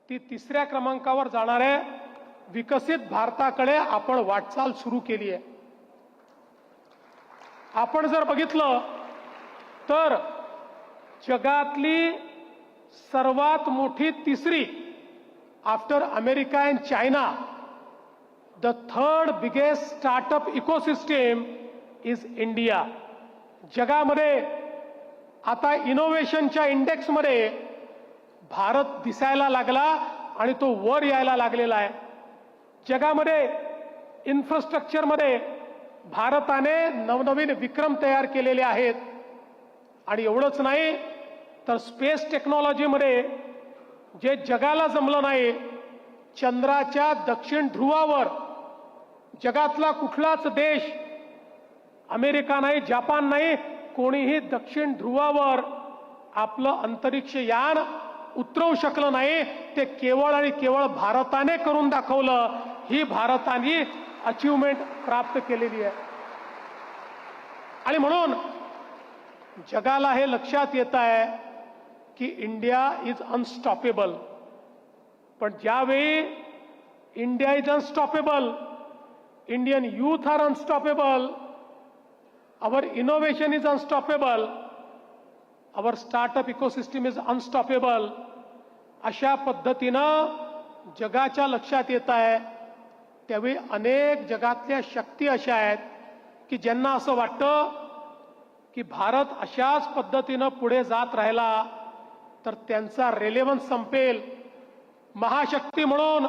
ती तिसऱ्या क्रमांकावर जाणाऱ्या विकसित भारताकडे आपण वाटचाल सुरू केली आहे। आपण जर बघितलं तर जगातली सर्वात मोठी तिसरी after America and China the third biggest startup ecosystem is India. जगामध्ये आता इनोव्हेशनच्या इंडेक्समध्ये भारत दिसायला लागला आणि तो वर यायला लागलेला आहे। जगामध्ये इन्फ्रास्ट्रक्चरमध्ये भारताने नवनवीन विक्रम तयार केलेले आहेत आणि एवढंच नाही तर स्पेस टेक्नॉलॉजीमध्ये जे जगाला जमलं नाही, चंद्राच्या दक्षिण ध्रुवावर जगातला कुठलाच देश, अमेरिका नाही, जपान नाही, कोणीही दक्षिण ध्रुवावर आपलं अंतरिक्ष यान उतरवू शकलं नाही। ते केवळ आणि केवळ भारताने करून दाखवलं। ही भारताने अचीवमेंट प्राप्त केलेली आहे आणि म्हणून जगाला हे लक्षात येत आहे की इंडिया इज अनस्टॉपेबल। पण ज्यावेळी India is unstoppable, Indian youth are unstoppable, our innovation is unstoppable, our startup ecosystem is unstoppable, अशा पद्धतीनं जगाच्या लक्षात येत आहे। त्यावेळी अनेक जगातल्या शक्ती अशा आहेत की ज्यांना असं वाटतं की भारत अशाच पद्धतीनं पुढे जात राहिला तर त्यांचा रेलेव्हन्स संपेल, महाशक्ती म्हणून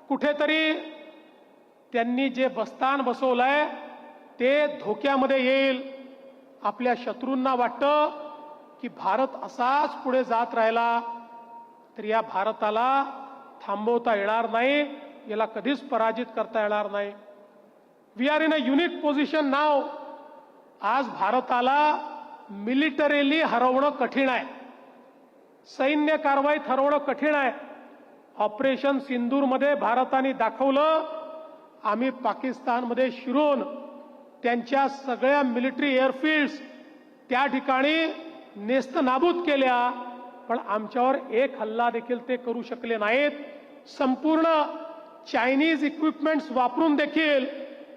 कुठेतरी त्यांनी जे बस्तान बसवलंय ते धोक्यामध्ये येईल। आपल्या शत्रूंना वाटतं की भारत असाच पुढे जात राहिला तर या भारताला थांबवता येणार नाही, याला कधीच पराजित करता येणार नाही। We are in a unique position now. आज भारताला मिलिटरीली हरवणं कठीण आहे, सैन्य कारवाईत हरवणं कठीण आहे। ऑपरेशन सिंदूरमध्ये भारताने दाखवलं, आम्ही पाकिस्तानमध्ये शिरून त्यांच्या सगळ्या मिलिटरी एअरफील्ड्स त्या ठिकाणी नेस्तनाबूद केल्या, पण आमच्यावर एक हल्ला देखील ते करू शकले नाहीत। संपूर्ण चायनीज इक्विपमेंट्स वापरून देखील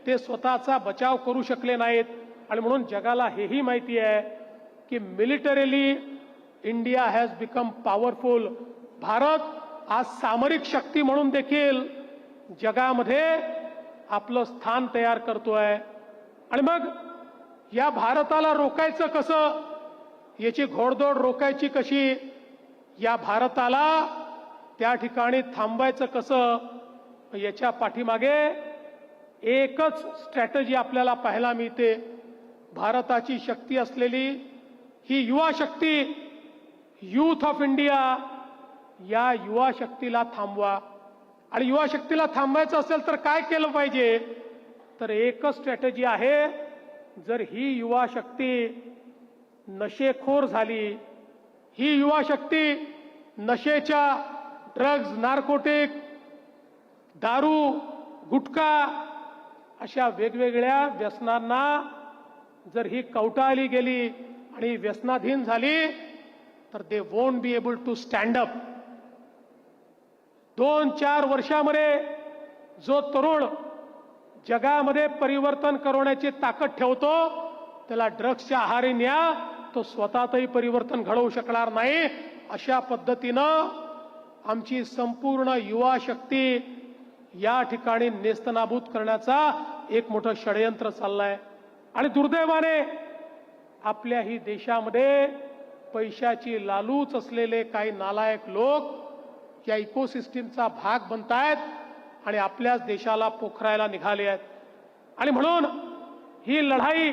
ते स्वतःचा बचाव करू शकले नाहीत। आणि म्हणून जगाला हेही माहिती आहे की militarily India has become powerful. Bharat आज सामरिक शक्ती म्हणून देखील जगामध्ये आपलं स्थान तयार करतोय। आणि मग या भारताला रोखायचं कसं, याची घोडदौड रोखायची कशी, या भारताला त्या ठिकाणी थांबवायचं कसं, याच्या पाठीमागे एकच स्ट्रॅटेजी आपल्याला पाहायला मिळते। भारताची शक्ती असलेली ही युवा शक्ती, यूथ ऑफ इंडिया, या युवा शक्तीला थांबवा। आणि युवा शक्तीला थांबवायचं असेल तर काय केलं पाहिजे, तर एकच स्ट्रॅटेजी आहे। जर ही युवा शक्ती नशेखोर झाली, ही युवा शक्ती नशेच्या ड्रग्ज, नार्कोटिक, दारू, गुटखा अशा वेगवेगळ्या व्यसनांना जर ही कवटाळली गेली आणि व्यसनाधीन झाली तर they won't be able to stand up. 2-4 वर्षामध्ये जो तरुण जगामध्ये परिवर्तन करवण्याची ताकद ठेवतो त्याला ड्रग्सच्या आहारी न्या, तो स्वतःतही परिवर्तन घडवू शकणार नाही। अशा पद्धतीनं आमची संपूर्ण युवा शक्ती या ठिकाणी नेस्तनाबूत करण्याचा एक मोठं षडयंत्र चाललंय। आणि दुर्दैवाने आपल्याही देशामध्ये पैशाची लालूच असलेले काही नालायक लोक या इकोसिस्टीमचा भाग बनतायत आणि आपल्याच देशाला पोखरायला निघाले आहेत। आणि म्हणून ही लढाई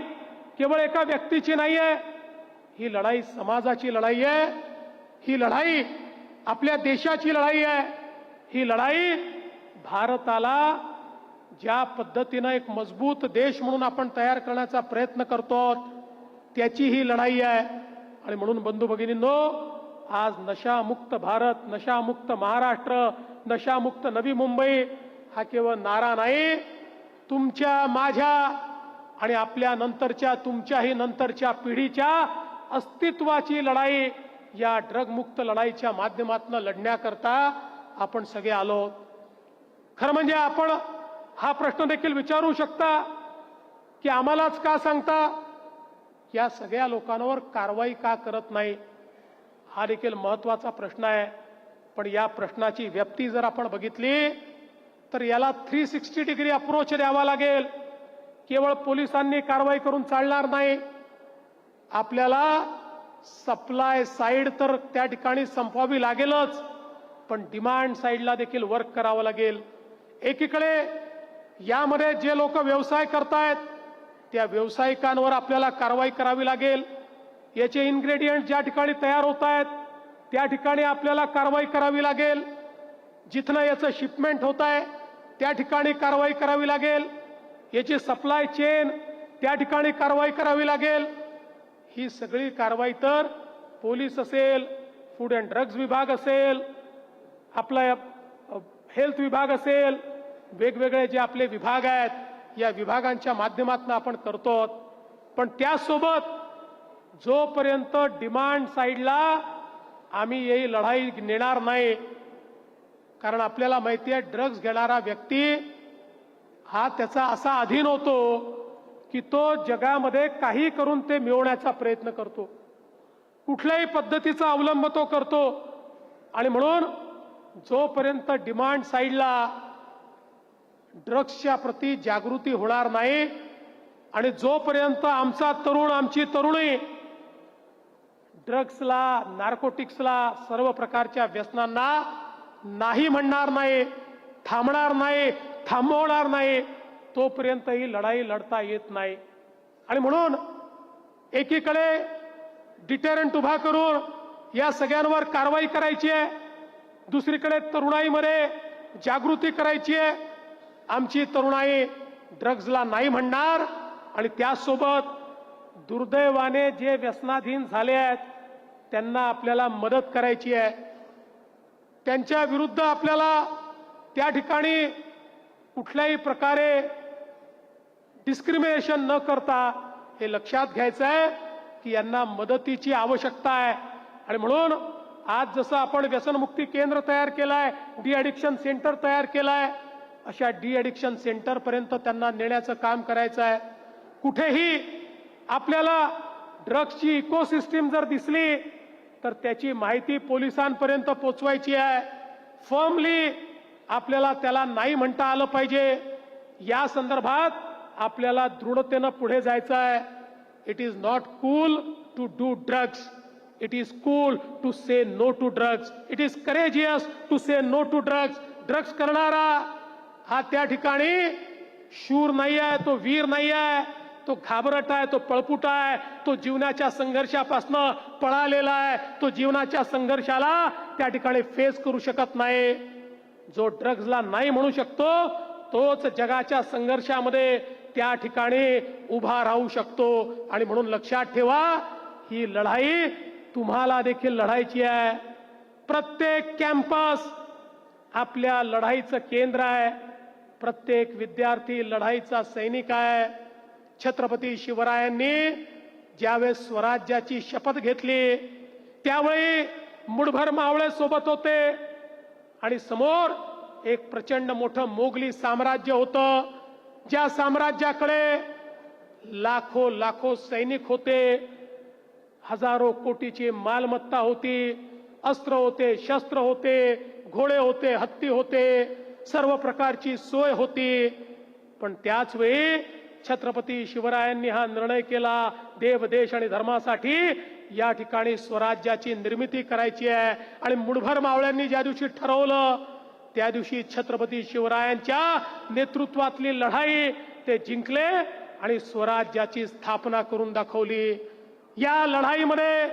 केवळ एका व्यक्तीची नाही आहे, ही लढाई समाजाची लढाई आहे, ही लढाई आपल्या देशाची लढाई आहे। ही लढाई भारताला ज्या पद्धतीनं एक मजबूत देश म्हणून आपण तयार करण्याचा प्रयत्न करतो त्याची ही लढाई आहे। आणि म्हणून बंधू भगिनींनो, आज नशामुक्त भारत, नशामुक्त महाराष्ट्र, नशामुक्त नवी मुंबई हा केवळ नारा नाही, तुमच्या, माझ्या आणि आपल्या नंतरच्या, तुमच्याही नंतरच्या पिढीच्या अस्तित्वाची लढाई या ड्रग मुक्त लढाईच्या माध्यमातून लढण्याकरता आपण सगळे आलो. खरं म्हणजे आपण हा प्रश्न देखील विचारू शकता की आम्हालाच का सांगता, या सगळ्या लोकांवर कारवाई का करत नाही, हा देखील महत्त्वाचा प्रश्न आहे. पण या प्रश्नाची व्याप्ती जर आपण बघितली तर याला 360 डिग्री अप्रोच द्यावा लागेल. केवळ पोलिसांनी कारवाई करून चालणार नाही. आपल्याला सप्लाय साईड तर त्या ठिकाणी संपवावी लागेलच, पण डिमांड साईडला देखील वर्क करावं लागेल. एकीकडे यामध्ये जे लोक व्यवसाय करतायत त्या व्यावसायिकांवर आपल्याला कारवाई करावी लागेल. याचे इन्ग्रेडियंट ज्या ठिकाणी तयार होत आहेत त्या ठिकाणी आपल्याला कारवाई करावी लागेल. जिथनं याचं शिपमेंट होत आहे त्या ठिकाणी कारवाई करावी लागेल. याची सप्लाय चेन त्या ठिकाणी कारवाई करावी लागेल. ही सगळी कारवाई तर पोलीस असेल, फूड अँड ड्रग्ज विभाग असेल, आपला हेल्थ विभाग असेल, वेगवेगळे जे आपले विभाग आहेत या विभागांच्या माध्यमातून आपण करतो. पण त्यासोबत जोपर्यंत डिमांड साईडला आम्ही ही लढाई नेणार नाही, कारण आपल्याला माहिती आहे ड्रग्ज घेणारा व्यक्ती हा त्याचा असा अधीन होतो की तो जगामध्ये काही करून ते मिळवण्याचा प्रयत्न करतो, कुठल्याही पद्धतीचा अवलंब तो करतो. आणि म्हणून जोपर्यंत डिमांड साईडला ड्रग्सच्या प्रती जागृती होणार नाही आणि जोपर्यंत आमचा तरुण, आमची तरुणी ड्रग्सला, नार्कोटिक्सला, सर्व प्रकारच्या व्यसनांना नाही म्हणणार नाही, थांबणार नाही, थांबवणार नाही, तोपर्यंत ही लढाई लढता येत नाही. आणि म्हणून एकीकडे डिटेरंट उभा करून या सगळ्यांवर कारवाई करायची आहे, दुसरीकडे तरुणाईमध्ये जागृती करायची आहे. आमची तरुणाई ड्रग्सला नाही म्हणणार आणि त्यासोबत दुर्दैवाने जे व्यसनाधीन झाले आहेत त्यांना आपल्याला मदत करायची आहे. त्यांच्या विरुद्ध आपल्याला त्या ठिकाणी कुठल्याही प्रकारे डिस्क्रिमिनेशन न करता हे लक्षात घ्यायचं आहे की यांना मदतीची आवश्यकता आहे. आणि म्हणून आज जसं आपण व्यसनमुक्ती केंद्र तयार केलंय, डी ॲडिक्शन सेंटर तयार केलंय, अशा डी ॲडिक्शन सेंटर पर्यंत त्यांना नेण्याचं काम करायचं आहे. कुठेही आपल्याला ड्रग्सची इकोसिस्टीम जर दिसली तर त्याची माहिती पोलिसांपर्यंत पोचवायची आहे. फर्मली आपल्याला त्याला नाही म्हणता आलं पाहिजे. या संदर्भात आपल्याला दृढतेनं पुढे जायचं आहे. It is not cool to do drugs, it is cool to say no to drugs, it is courageous to say no to drugs. Drugs करणारा हा त्या ठिकाणी शूर नाही आहे, तो वीर नाही आहे, तो घाबरट आहे, तो पळपुटा आहे, तो जीवनाच्या संघर्षापासून पळालेला आहे, तो जीवनाच्या संघर्षाला त्या ठिकाणी फेस करू शकत नाही. जो ड्रग्सला नाही म्हणू शकतो तोच जगाच्या संघर्षामध्ये त्या ठिकाणी उभा राहू शकतो. आणि म्हणून लक्षात ठेवा, ही लढाई तुम्हाला देखील लढायची आहे. प्रत्येक कॅम्पस आपल्या लढाईचं केंद्र आहे, प्रत्येक विद्यार्थी लढाईचा सैनिक आहे. छत्रपती शिवरायांनी ज्यावेळेस स्वराज्याची शपथ घेतली त्यावेळी मुठभर मावळे सोबत होते आणि समोर एक प्रचंड मोठं मोगली साम्राज्य होतं, ज्या साम्राज्याकडे लाखो लाखो सैनिक होते, हजारो कोटीची मालमत्ता होती, अस्त्र होते, शस्त्र होते, घोडे होते, हत्ती होते, सर्व प्रकारची सोय होती. पण त्याच वेळी छत्रपती शिवरायांनी हा निर्णय केला, देव, देश आणि धर्मासाठी या ठिकाणी स्वराज्याची निर्मिती करायची आहे. आणि मुठभर मावळ्यांनी ज्या दिवशी ठरवलं त्या दिवशी छत्रपती शिवरायांच्या नेतृत्वातली लढाई ते जिंकले आणि स्वराज्याची स्थापना करून दाखवली. या लढाईमध्ये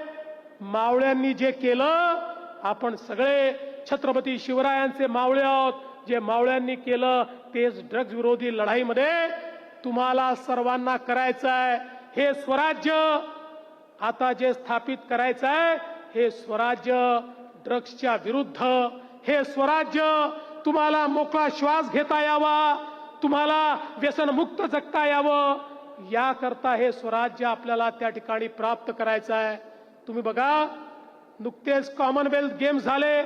मावळ्यांनी जे केलं, आपण सगळे छत्रपती शिवरायांचे मावळे आहोत. जे मावळ्यांनी केलं तेच ड्रग्ज विरोधी लढाईमध्ये तुम्हाला सर्वांना करायचं आहे. हे स्वराज्य आता जे स्थापित करायचं आहे, हे स्वराज्य ड्रग्सच्या विरुद्ध, हे स्वराज्य तुम्हाला मोकळा श्वास घेता यावा, तुम्हाला व्यसनमुक्त जगता यावं, याकरता हे स्वराज्य आपल्याला त्या ठिकाणी प्राप्त करायचं आहे. तुम्ही बघा, नुकतेच कॉमनवेल्थ गेम्स झाले,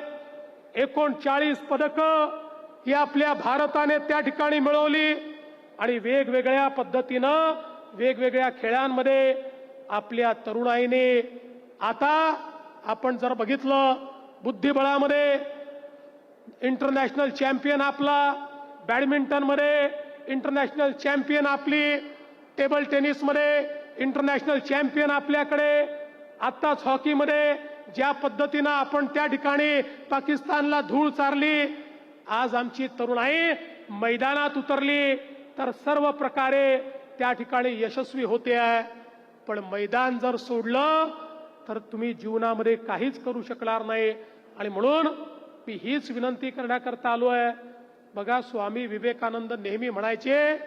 39 पदकं ही आपल्या भारताने त्या ठिकाणी मिळवली आणि वेगवेगळ्या पद्धतीनं वेगवेगळ्या खेळांमध्ये आपल्या तरुणाईने आता आपण जर बघितलं बुद्धिबळामध्ये इंटरनॅशनल चॅम्पियन आपला, बॅडमिंटनमध्ये इंटरनॅशनल चॅम्पियन आपली, टेबल टेनिसमध्ये इंटरनॅशनल चॅम्पियन आपल्याकडे, आत्ताच हॉकीमध्ये ज्या पद्धतीनं आपण त्या ठिकाणी पाकिस्तानला धूळ चारली, आज आमची तरुणाई मैदानात उतरली तर सर्व प्रकारे त्या ठिकाणी यशस्वी होते आहे. पण मैदान जर सोडलं तर तुम्ही जीवनामध्ये काहीच करू शकणार नाही. आणि म्हणून मी हीच विनंती करण्याकरता आलो आहे. बघा, स्वामी विवेकानंद नेहमी म्हणायचे,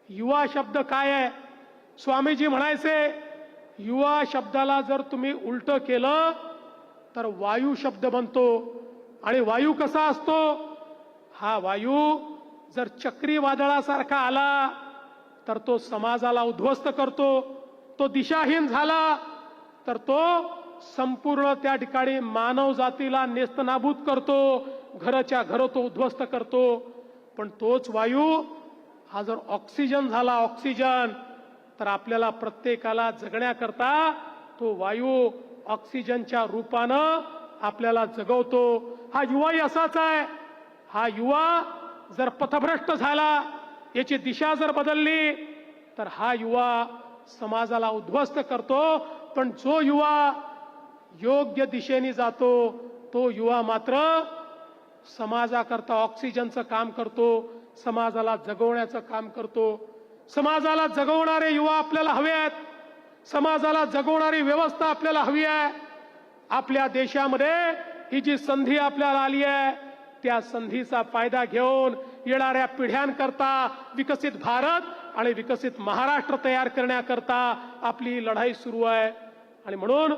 युवा शब्द काय आहे? स्वामीजी म्हणायचे, युवा शब्दाला जर तुम्ही उलट केलं तर वायू शब्द बनतो. आणि वायू कसा असतो? हा वायू जर चक्रीवादळासारखा आला तर तो समाजाला उद्ध्वस्त करतो. तो दिशाहीन झाला तर तो संपूर्ण त्या ठिकाणी मानव जातीला नेस्तनाबूत करतो, घराच्या घर तो उद्ध्वस्त करतो. पण तोच वायू हा जर ऑक्सिजन झाला, ऑक्सिजन, तर आपल्याला प्रत्येकाला जगण्याकरता तो वायू ऑक्सिजनच्या रूपानं आपल्याला जगवतो. हा युवाही असाच आहे. हा युवा जर पथभ्रष्ट झाला, याची दिशा जर बदलली तर हा युवा समाजाला उद्ध्वस्त करतो. पण जो युवा योग्य दिशेने जातो तो युवा मात्र समाजाकरता ऑक्सिजनचं काम करतो, समाजाला जगवण्याचं काम करतो. समाजाला जगवणारे युवा आपल्याला हवे आहेत. समाजाला जगवणारी व्यवस्था आपल्याला हवी आहे. आपल्या देशामध्ये ही जी संधी आपल्याला आली आहे त्या संधीचा फायदा घेऊन येणाऱ्या पिढ्यांकरता विकसित भारत आणि विकसित महाराष्ट्र तयार करण्याकरता आपली लढाई सुरू आहे. आणि म्हणून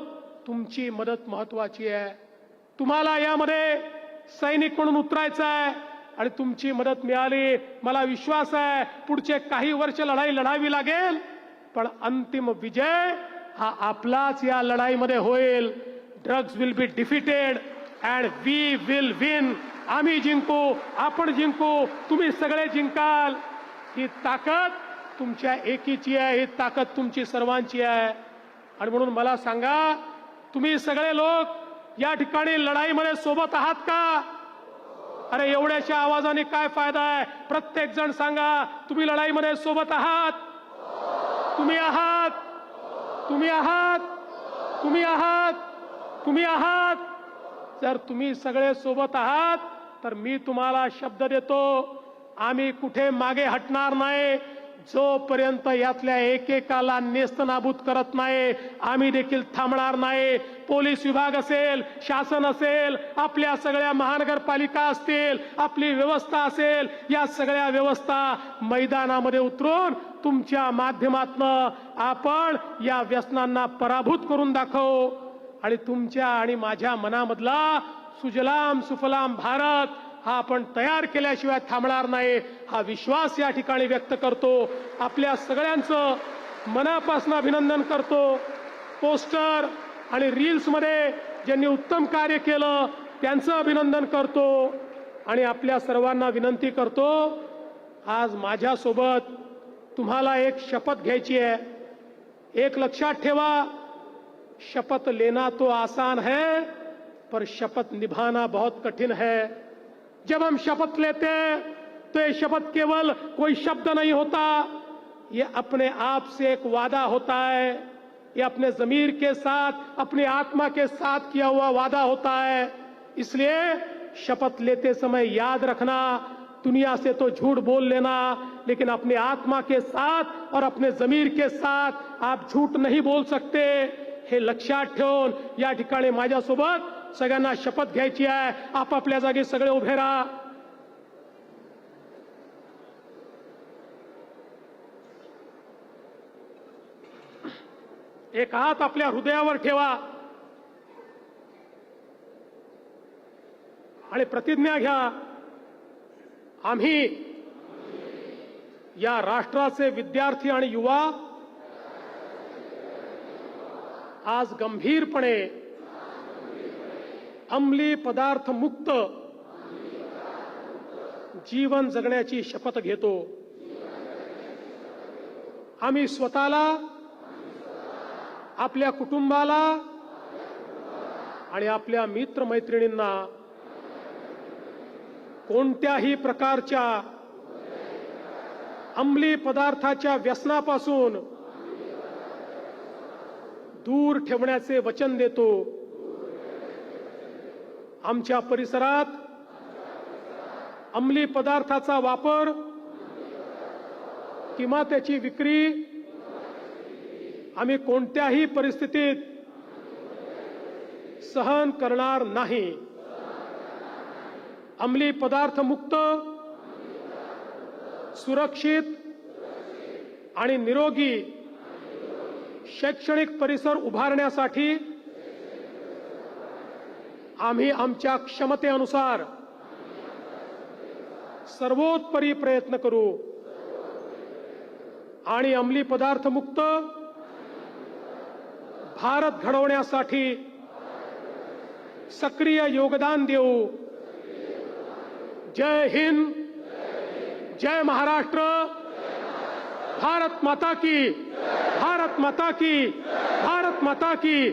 तुमची मदत महत्वाची आहे. तुम्हाला यामध्ये सैनिक म्हणून उतरायचं आहे आणि तुमची मदत मिळाली, मला विश्वास आहे पुढचे काही वर्ष लढाई लढावी लागेल, पण अंतिम विजय हा आपलाच या लढाईमध्ये होईल. Drugs will be defeated and we will win. आम्ही जिंकू, आपण जिंकू, तुम्ही सगळे जिंकाल. ही ताकद तुमच्या एकीची आहे, ही ताकद तुमची सर्वांची आहे. आणि म्हणून मला सांगा, तुम्ही सगळे लोक या ठिकाणी लढाईमध्ये सोबत आहात का? अरे एवढ्याशा आवाजाने काय फायदा आहे? प्रत्येक जण सांगा, तुम्ही लढाईमध्ये सोबत आहात? तुम्ही आहात? तुम्ही आहात? तुम्ही आहात? तुम्ही आहात? जर तुम्ही सगळे सोबत आहात तर मी तुम्हाला शब्द देतो, आम्ही कुठे मागे हटणार नाही. जोपर्यंत यातल्या एकेकाला नेस्तनाबूत करत नाही आम्ही देखील थांबणार नाही. पोलीस विभाग असेल, शासन असेल, आपल्या सगळ्या महानगरपालिका असतील, आपली व्यवस्था असेल, या सगळ्या व्यवस्था मैदानामध्ये उतरून तुमच्या माध्यमातून आपण या व्यसनांना पराभूत करून दाखवू. आणि तुमच्या आणि माझ्या मनामधला सुजलाम सुफलाम भारत हा आपण तयार केल्याशिवाय थांबणार नाही, हा विश्वास या ठिकाणी व्यक्त करतो. आपल्या सगळ्यांचं मनापासून अभिनंदन करतो. पोस्टर आणि रील्समध्ये ज्यांनी उत्तम कार्य केलं त्यांचं अभिनंदन करतो. आणि आपल्या सर्वांना विनंती करतो, आज माझ्यासोबत तुम्हाला एक शपथ घ्यायची आहे. एक लक्षात ठेवा, शपथ लेना तो आसान है पर शपथ निभाना बहुत कठिन है. जब हम शपथ लेते हैं तो ये शपथ केवल कोई शब्द नहीं होता, ये अपने आप से एक वादा होता है. ये अपने जमीर के साथ, अपनी आत्मा के साथ किया हुआ वादा होता है. इसलिए शपथ लेते समय याद रखना, दुनिया से तो झूठ बोल लेना, लेकिन अपने आत्मा के साथ और अपने जमीर के साथ आप झूठ नहीं बोल सकते. हे लक्षात ठेवून या ठिकाणी माझ्यासोबत सगळ्यांना शपथ घ्यायची आहे. आपापल्या जागी सगळे उभे राहा. एक हात आपल्या हृदयावर ठेवा आणि प्रतिज्ञा घ्या, आम्ही या राष्ट्राचे विद्यार्थी आणि युवा आज गंभीरपणे अंमली पदार्थ मुक्त जीवन जगण्याची शपथ घेतो. आम्ही स्वतःला, आपल्या कुटुंबाला आणि आपल्या मित्रमैत्रिणींना कोणत्याही प्रकारच्या अंमली पदार्थाच्या व्यसनापासून दूर ठेवण्याचे वचन देतो. आमच्या परिसरात अंमली पदार्थाचा वापर किंवा त्याची विक्री आम्ही कोणत्याही परिस्थितीत सहन करणार नाही. अंमली पदार्थ मुक्त, सुरक्षित आणि निरोगी शैक्षणिक परिसर उभारण्यासाठी आम्ही आमच्या क्षमतेनुसार सर्वोत्तरी प्रयत्न करू आणि अंमली पदार्थ मुक्त भारत घडवण्यासाठी सक्रिय योगदान देऊ. जय हिंद, जय महाराष्ट्र, भारत माता की, भारत माता की, भारत माता की.